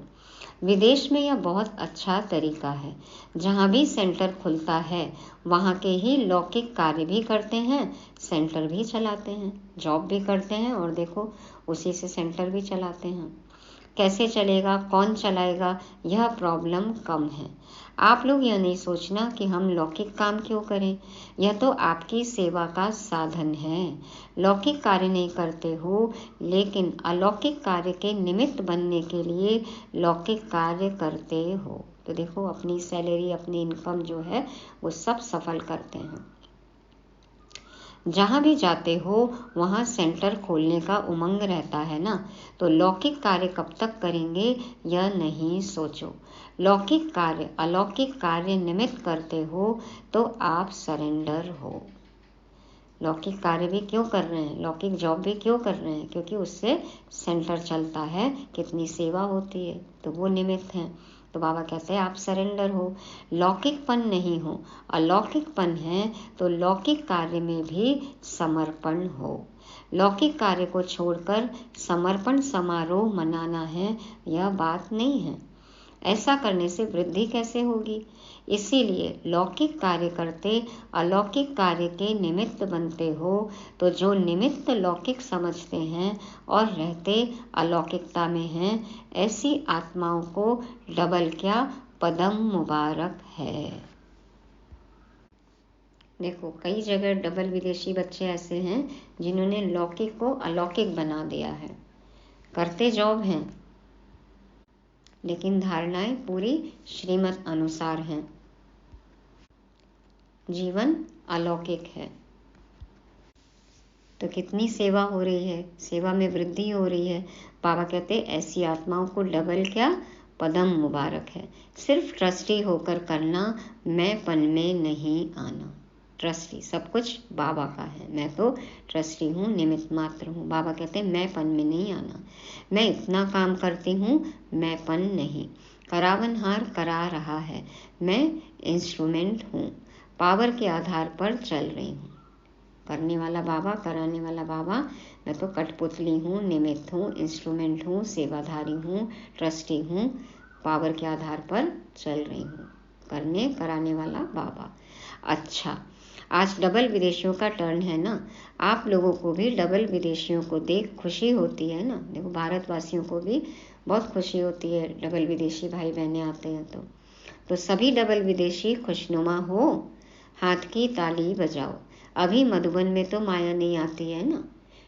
विदेश में यह बहुत अच्छा तरीका है, जहाँ भी सेंटर खुलता है वहाँ के ही लौकिक कार्य भी करते हैं, सेंटर भी चलाते हैं, जॉब भी करते हैं, और देखो उसी से सेंटर भी चलाते हैं। कैसे चलेगा, कौन चलाएगा, यह प्रॉब्लम कम है। आप लोग यह नहीं सोचना कि हम लौकिक काम क्यों करें, यह तो आपकी सेवा का साधन है। लौकिक कार्य नहीं करते हो, लेकिन अलौकिक कार्य के निमित्त बनने के लिए लौकिक कार्य करते हो। तो देखो अपनी सैलरी, अपनी इनकम जो है वो सब सफल करते हैं। जहाँ भी जाते हो वहाँ सेंटर खोलने का उमंग रहता है ना, तो लौकिक कार्य कब तक करेंगे यह नहीं सोचो। लौकिक कार्य अलौकिक कार्य निमित्त करते हो तो आप सरेंडर हो। लौकिक कार्य भी क्यों कर रहे हैं, लौकिक जॉब भी क्यों कर रहे हैं, क्योंकि उससे सेंटर चलता है, कितनी सेवा होती है, तो वो निमित्त हैं। तो बाबा कहते हैं आप सरेंडर हो, लौकिकपन नहीं हो, अलौकिकपन है, तो लौकिक कार्य में भी समर्पण हो। लौकिक कार्य को छोड़कर समर्पण समारोह मनाना है, यह बात नहीं है। ऐसा करने से वृद्धि कैसे होगी। इसीलिए लौकिक कार्य करते अलौकिक कार्य के निमित्त बनते हो, तो जो निमित्त लौकिक समझते हैं और रहते अलौकिकता में हैं, ऐसी आत्माओं को डबल क्या पदम मुबारक है। देखो कई जगह डबल विदेशी बच्चे ऐसे हैं जिन्होंने लौकिक को अलौकिक बना दिया है, करते जॉब हैं, लेकिन धारणाएं पूरी श्रीमत अनुसार हैं, जीवन अलौकिक है। तो कितनी सेवा हो रही है, सेवा में वृद्धि हो रही है। बाबा कहते ऐसी आत्माओं को डबल क्या पदम मुबारक है। सिर्फ ट्रस्टी होकर करना, मैं पन में नहीं आना। ट्रस्टी सब कुछ बाबा का है, मैं तो ट्रस्टी हूँ, निमित्त मात्र हूँ। बाबा कहते हैं मैं पन में नहीं आना, मैं इतना काम करती हूँ, मैं पन नहीं। करावनहार करा रहा है, मैं इंस्ट्रूमेंट हूँ, पावर के आधार पर चल रही हूँ। करने वाला बाबा, कराने वाला बाबा, मैं तो कठपुतली हूँ, निमित्त हूँ, इंस्ट्रूमेंट हूँ, सेवाधारी हूँ, ट्रस्टी हूँ, पावर के आधार पर चल रही हूँ। करने कराने वाला बाबा। अच्छा, आज डबल विदेशियों का टर्न है ना, आप लोगों को भी डबल विदेशियों को देख खुशी होती है ना। देखो भारतवासियों को भी बहुत खुशी होती है, डबल विदेशी भाई बहनें आते हैं तो सभी डबल विदेशी खुशनुमा हो, हाथ की ताली बजाओ। अभी मधुबन में तो माया नहीं आती है ना,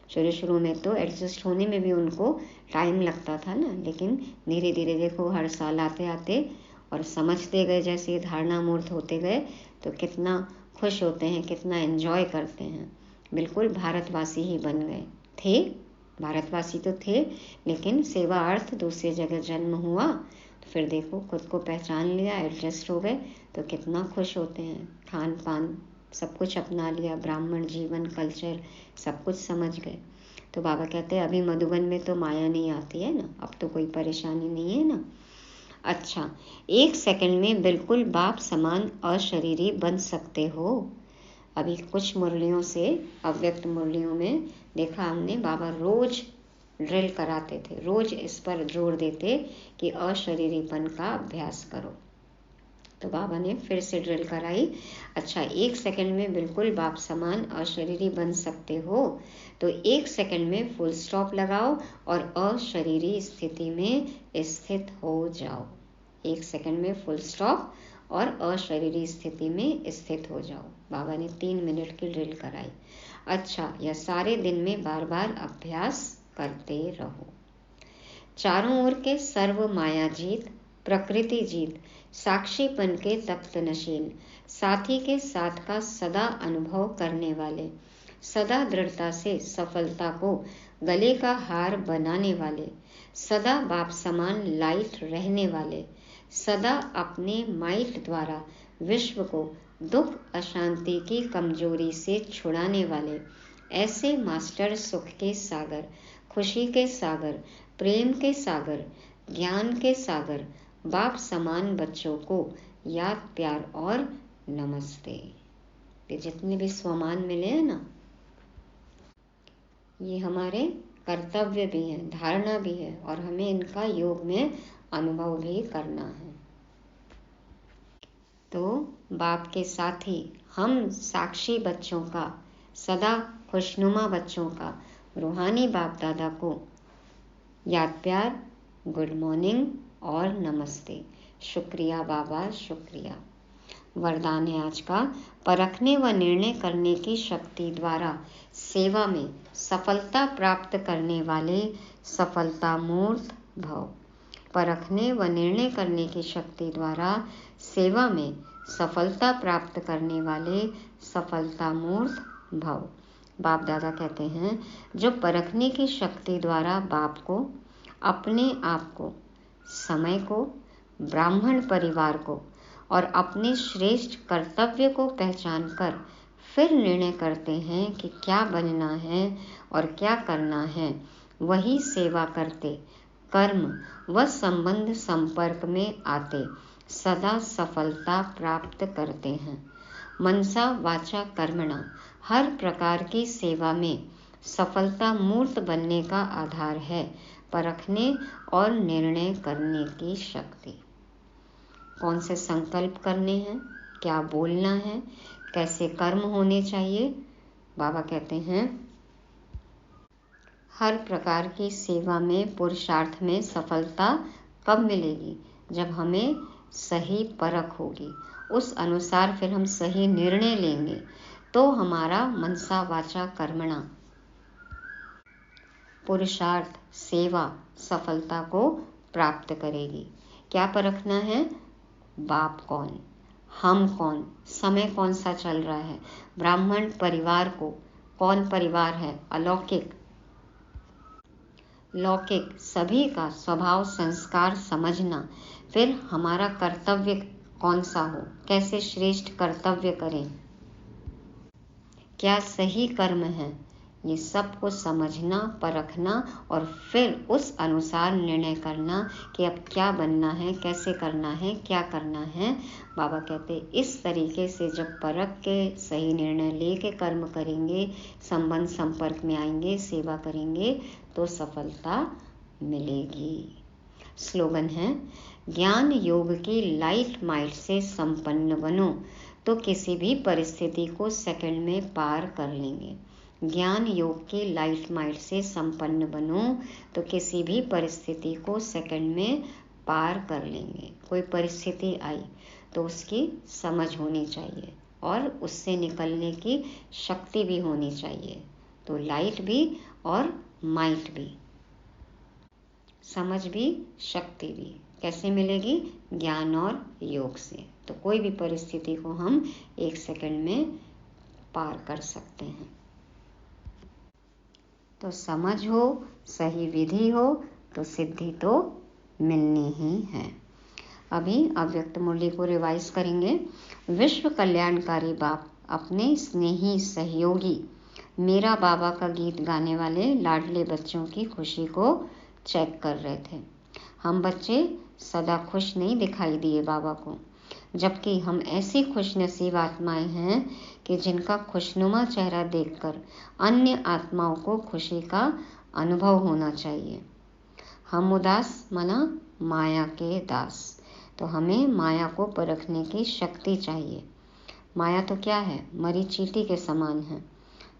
शुरू शुरू में तो एडजस्ट होने में भी उनको टाइम लगता था ना, लेकिन धीरे धीरे देखो हर साल आते आते और समझते गए, जैसे धारणा मूर्त होते गए तो कितना खुश होते हैं, कितना एंजॉय करते हैं। बिल्कुल भारतवासी ही बन गए थे, भारतवासी तो थे, लेकिन सेवा अर्थ दूसरी जगह जन्म हुआ तो फिर देखो खुद को पहचान लिया, एडजस्ट हो गए तो कितना खुश होते हैं। खान पान सब कुछ अपना लिया, ब्राह्मण जीवन कल्चर सब कुछ समझ गए। तो बाबा कहते हैं अभी मधुबन में तो माया नहीं आती है ना, अब तो कोई परेशानी नहीं है ना। अच्छा, 1 सेकंड में बिल्कुल बाप समान अशरीरी बन सकते हो। अभी कुछ मुरलियों से, अव्यक्त मुरलियों में देखा हमने, बाबा रोज ड्रिल कराते थे, रोज इस पर जोर देते कि अशरीरीपन का अभ्यास करो। तो बाबा ने फिर से ड्रिल कराई। अच्छा, 1 सेकंड में बिल्कुल बाप समान अशरीरी बन सकते हो, तो 1 सेकंड में फुल स्टॉप लगाओ और अशरीरी स्थिति में स्थित हो जाओ। 1 सेकंड में फुल स्टॉप और अशरीरी स्थिति में स्थित हो जाओ। बाबा ने 3 मिनट की ड्रिल कराई। अच्छा, यह सारे दिन में बार बार अभ्यास करते रहो। चारों ओर के सर्व माया जीत, प्रकृति जीत, साक्षीपन के तख्त नशील, साथी के साथ का सदा अनुभव करने वाले, सदा दृढ़ता से सफलता को गले का हार बनाने वाले, सदा बाप समान लाइट रहने वाले, सदा अपने माइट द्वारा विश्व को दुख अशांति की कमजोरी से छुड़ाने वाले, ऐसे मास्टर सुख के सागर, खुशी के सागर, प्रेम के सागर, ज्ञान के सागर, बाप समान बच्चों को याद प्यार और नमस्ते। ये जितने भी स्वमान मिले हैं ना, ये हमारे कर्तव्य भी हैं, धारणा भी है, और हमें इनका योग में अनुभव भी करना है। तो बाप के साथी हम साक्षी बच्चों का, सदा खुशनुमा बच्चों का, रूहानी बाप दादा को याद प्यार, गुड मॉर्निंग और नमस्ते। शुक्रिया बाबा, शुक्रिया। वरदान है आज का, परखने व निर्णय करने की शक्ति द्वारा सेवा में सफलता प्राप्त करने वाले सफलता मूर्त भव। परखने व निर्णय करने की शक्ति द्वारा सेवा में सफलता प्राप्त करने वाले सफलता मूर्त भव। बाप दादा कहते हैं, जो परखने की शक्ति द्वारा बाप को, अपने आप को, समय को, ब्राह्मण परिवार को और अपने श्रेष्ठ कर्तव्य को पहचान कर फिर निर्णय करते हैं कि क्या बनना है और क्या करना है, वही सेवा करते, कर्म व संबंध संपर्क में आते सदा सफलता प्राप्त करते हैं। मनसा वाचा कर्मणा हर प्रकार की सेवा में सफलता मूर्त बनने का आधार है परखने और निर्णय करने की शक्ति। कौन से संकल्प करने हैं, क्या बोलना है, कैसे कर्म होने चाहिए। बाबा कहते हैं, हर प्रकार की सेवा में, पुरुषार्थ में सफलता कब मिलेगी, जब हमें सही परख होगी, उस अनुसार फिर हम सही निर्णय लेंगे, तो हमारा मनसा वाचा कर्मणा पुरुषार्थ सेवा सफलता को प्राप्त करेगी। क्या परखना है, बाप कौन, हम कौन, समय कौन सा चल रहा है, ब्राह्मण परिवार को कौन परिवार है, अलौकिक लौकिक, सभी का स्वभाव संस्कार समझना, फिर हमारा कर्तव्य कौन सा हो, कैसे श्रेष्ठ कर्तव्य करें, क्या सही कर्म है, ये सब को समझना, परखना और फिर उस अनुसार निर्णय करना कि अब क्या बनना है, कैसे करना है, क्या करना है। बाबा कहते इस तरीके से जब परख के सही निर्णय लेके कर्म करेंगे, संबंध संपर्क में आएंगे, सेवा करेंगे, तो सफलता मिलेगी। स्लोगन है, ज्ञान योग की लाइट माइट से संपन्न बनो तो किसी भी परिस्थिति को सेकंड में पार कर लेंगे। ज्ञान योग की लाइट माइट से संपन्न बनो तो किसी भी परिस्थिति को सेकंड में पार कर लेंगे। कोई परिस्थिति आई तो उसकी समझ होनी चाहिए और उससे निकलने की शक्ति भी होनी चाहिए। तो लाइट भी और माइट भी, समझ भी, शक्ति भी कैसे मिलेगी? ज्ञान और योग से। तो कोई भी परिस्थिति को हम 1 सेकंड में पार कर सकते हैं। तो समझ हो, सही विधि हो तो सिद्धि तो मिलनी ही है। अभी अव्यक्त मुरली को रिवाइज करेंगे। विश्व कल्याणकारी बाप अपने स्नेही सहयोगी मेरा बाबा का गीत गाने वाले लाडले बच्चों की खुशी को चेक कर रहे थे। हम बच्चे सदा खुश नहीं दिखाई दिए बाबा को, जबकि हम ऐसी खुशनसीब आत्माएं हैं कि जिनका खुशनुमा चेहरा देखकर अन्य आत्माओं को खुशी का अनुभव होना चाहिए। हम उदास मना माया के दास, तो हमें माया को परखने की शक्ति चाहिए। माया तो क्या है? मरी चींटी के समान है।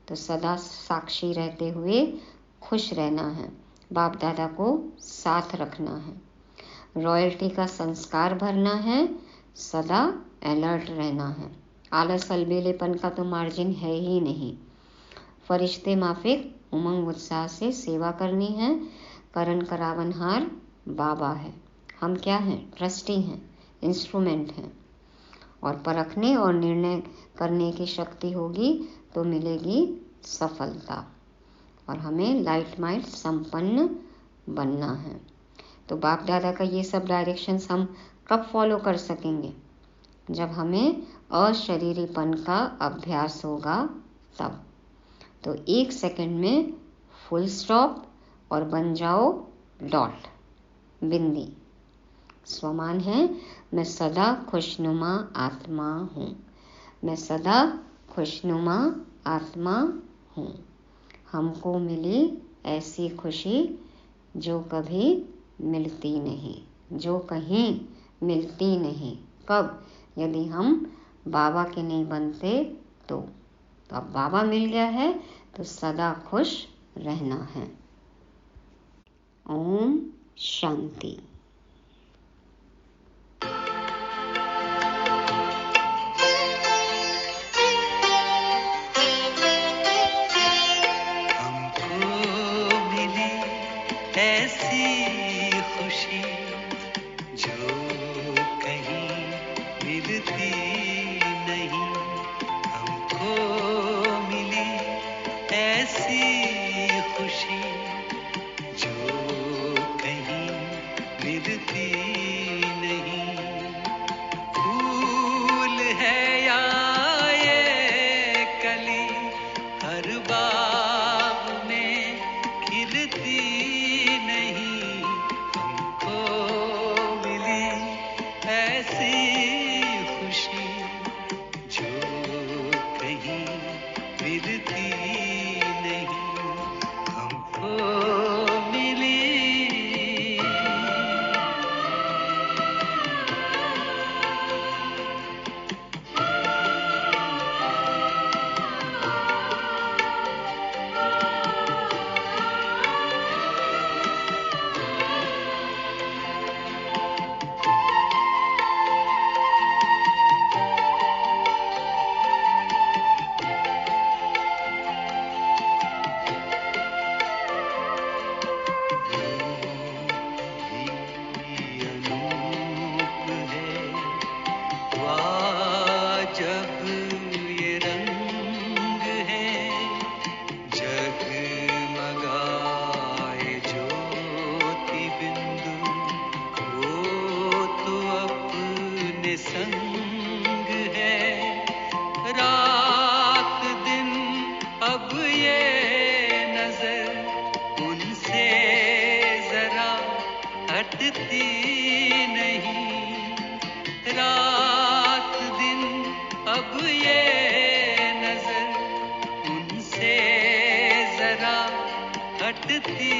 तो सदा साक्षी रहते हुए खुश रहना है, बाप दादा को साथ रखना है, रॉयल्टी का संस्कार भरना है, सदा अलर्ट रहना है। आलस अलबेलेपन का तो मार्जिन है ही नहीं। फरिश्ते माफिक उमंग उत्साह से सेवा करनी है। करण करावनहार बाबा है। हम क्या हैं? ट्रस्टी हैं, इंस्ट्रूमेंट हैं। और परखने और निर्णय करने की शक्ति होगी तो मिलेगी सफलता। और हमें लाइट माइट संपन्न बनना है। तो बाप दादा का ये सब डायरेक्शंस हम कब फॉलो कर सकेंगे? जब हमें अशरीरीपन का अभ्यास होगा तब। तो 1 सेकंड में फुल स्टॉप और बन जाओ डॉट, बिंदी। स्वमान है मैं सदा खुशनुमा आत्मा हूँ। मैं सदा खुशनुमा आत्मा हूँ। हमको मिली ऐसी खुशी जो कभी मिलती नहीं, जो कहीं मिलती नहीं। कब? यदि हम बाबा के नहीं बनते तो अब बाबा मिल गया है तो सदा खुश रहना है। ओम शांति। ऐसी खुशी जो कहीं मिलती नहीं, हमको मिली ऐसी खुशी जो कहीं मिलती नहीं। फूल है या ये कली हर बाग में खिलती नहीं, हमको मिली ऐसी खुशी जो कहीं मिलती नहीं, हमको मिली। संग है रात दिन, अब ये नजर उनसे जरा हटती नहीं। रात दिन अब ये नजर उनसे जरा हटती